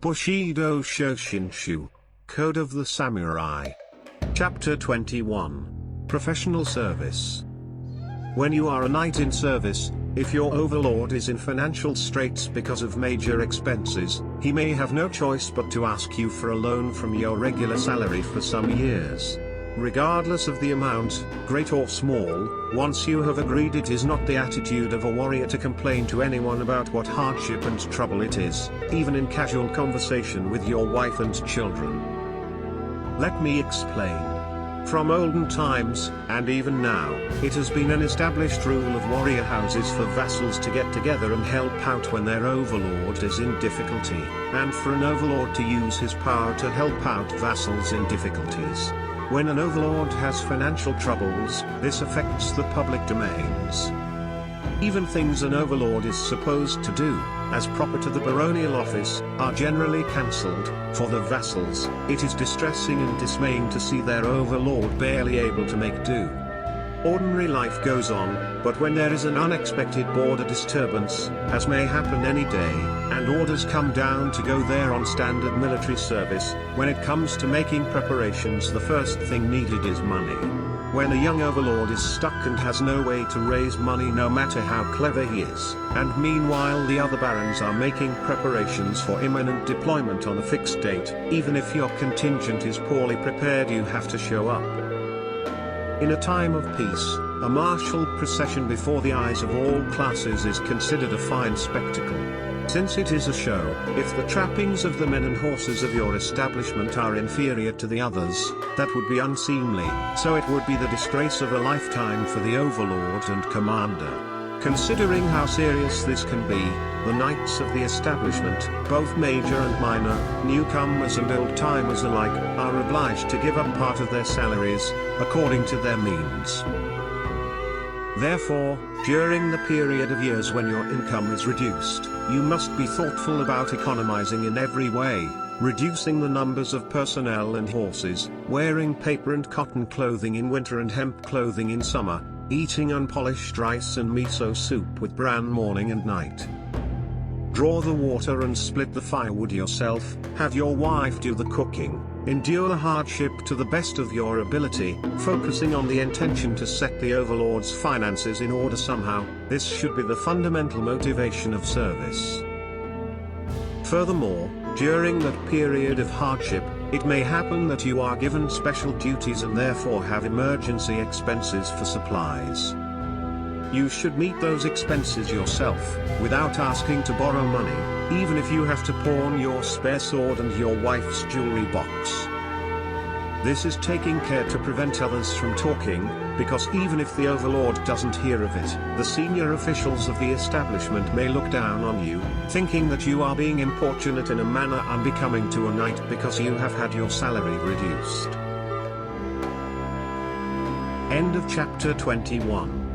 Bushido Shoshinshu, Code of the Samurai. Chapter 21. Professional Service. When you are a knight in service, if your overlord is in financial straits because of major expenses, he may have no choice but to ask you for a loan from your regular salary for some years. Regardless of the amount, great or small, once you have agreed, it is not the attitude of a warrior to complain to anyone about what hardship and trouble it is, even in casual conversation with your wife and children. Let me explain. From olden times, and even now, it has been an established rule of warrior houses for vassals to get together and help out when their overlord is in difficulty, and for an overlord to use his power to help out vassals in difficulties. When an overlord has financial troubles, this affects the public domains. Even things an overlord is supposed to do, as proper to the baronial office, are generally cancelled. For the vassals, it is distressing and dismaying to see their overlord barely able to make do. Ordinary life goes on, but when there is an unexpected border disturbance, as may happen any day, and orders come down to go there on standard military service, when it comes to making preparations, the first thing needed is money. When a young overlord is stuck and has no way to raise money no matter how clever he is, and meanwhile the other barons are making preparations for imminent deployment on a fixed date, even if your contingent is poorly prepared, you have to show up. In a time of peace, a martial procession before the eyes of all classes is considered a fine spectacle. Since it is a show, if the trappings of the men and horses of your establishment are inferior to the others, that would be unseemly, so it would be the disgrace of a lifetime for the overlord and commander. Considering how serious this can be, the knights of the establishment, both major and minor, newcomers and old-timers alike, are obliged to give up part of their salaries, according to their means. Therefore, during the period of years when your income is reduced, you must be thoughtful about economizing in every way, reducing the numbers of personnel and horses, wearing paper and cotton clothing in winter and hemp clothing in summer, eating unpolished rice and miso soup with bran morning and night. Draw the water and split the firewood yourself, have your wife do the cooking, endure hardship to the best of your ability, focusing on the intention to set the overlord's finances in order somehow. This should be the fundamental motivation of service. Furthermore, during that period of hardship, it may happen that you are given special duties and therefore have emergency expenses for supplies. You should meet those expenses yourself, without asking to borrow money, even if you have to pawn your spare sword and your wife's jewelry box. This is taking care to prevent others from talking, because even if the overlord doesn't hear of it, the senior officials of the establishment may look down on you, thinking that you are being importunate in a manner unbecoming to a knight because you have had your salary reduced. End of chapter 21.